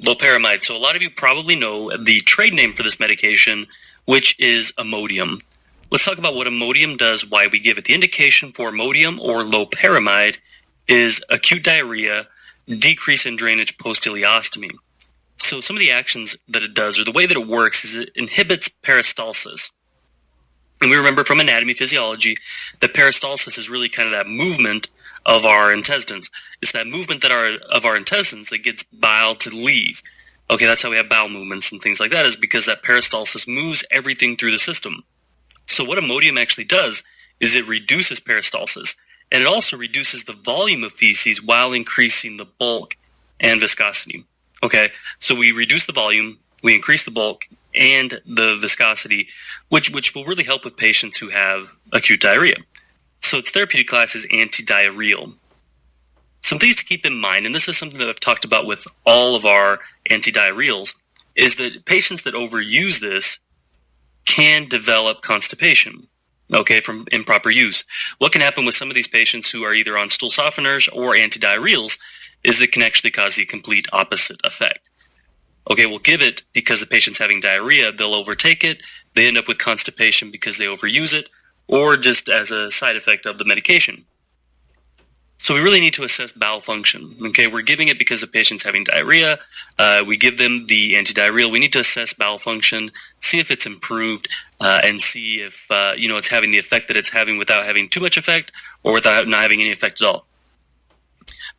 Loperamide. So a lot of you probably know the trade name for this medication, which is Imodium. Let's talk about what Imodium does, why we give it. The indication for Imodium or Loperamide is acute diarrhea, decrease in drainage post-ileostomy. So some of the actions that it does, or the way that it works, is it inhibits peristalsis. And we remember from anatomy physiology that peristalsis is really kind of that movement of our intestines. It's that movement of our intestines that gets bile to leave. Okay, that's how we have bowel movements and things like that, is because that peristalsis moves everything through the system. So what Imodium actually does is it reduces peristalsis, and it also reduces the volume of feces while increasing the bulk and viscosity. Okay, so we reduce the volume, we increase the bulk and the viscosity, which will really help with patients who have acute diarrhea. So its therapeutic class is antidiarrheal. Some things to keep in mind, and this is something that I've talked about with all of our antidiarrheals, is that patients that overuse this can develop constipation, okay, from improper use. What can happen with some of these patients who are either on stool softeners or antidiarrheals is it can actually cause the complete opposite effect. Okay, we'll give it because the patient's having diarrhea, they'll overtake it, they end up with constipation because they overuse it, or just as a side effect of the medication. So we really need to assess bowel function. Okay, we're giving it because the patient's having diarrhea. We give them the antidiarrheal. We need to assess bowel function, see if it's improved, and see if it's having the effect that it's having without having too much effect, or without not having any effect at all.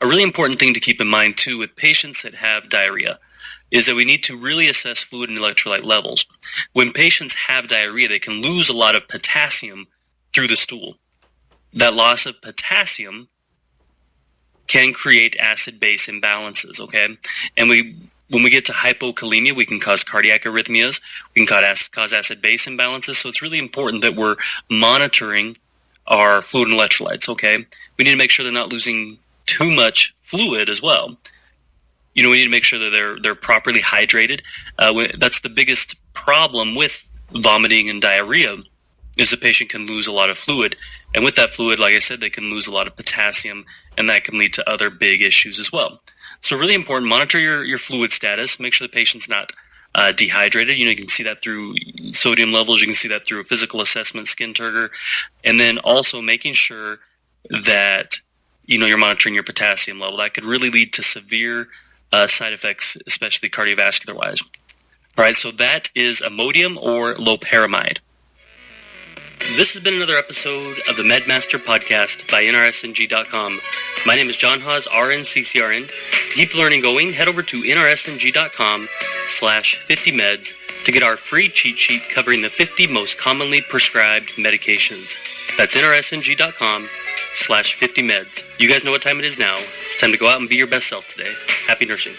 A really important thing to keep in mind too with patients that have diarrhea is that we need to really assess fluid and electrolyte levels. When patients have diarrhea, they can lose a lot of potassium through the stool. That loss of potassium can create acid-base imbalances, okay? And when we get to hypokalemia, we can cause cardiac arrhythmias, we can cause acid-base imbalances, so it's really important that we're monitoring our fluid and electrolytes, okay? We need to make sure they're not losing too much fluid as well. We need to make sure that they're properly hydrated. That's the biggest problem with vomiting and diarrhea, is the patient can lose a lot of fluid. And with that fluid, like I said, they can lose a lot of potassium, and that can lead to other big issues as well. So really important, monitor your fluid status, make sure the patient's not dehydrated. You can see that through sodium levels, you can see that through a physical assessment, skin turgor, and then also making sure that you're monitoring your potassium level. That could really lead to severe side effects, especially cardiovascular-wise. All right, so that is Imodium or Loperamide. This has been another episode of the MedMaster Podcast by NRSNG.com. My name is John Haas, RNCCRN. To keep learning going, head over to NRSNG.com/50meds to get our free cheat sheet covering the 50 most commonly prescribed medications. That's NRSNG.com/50meds. You guys know what time it is now. It's time to go out and be your best self today. Happy nursing.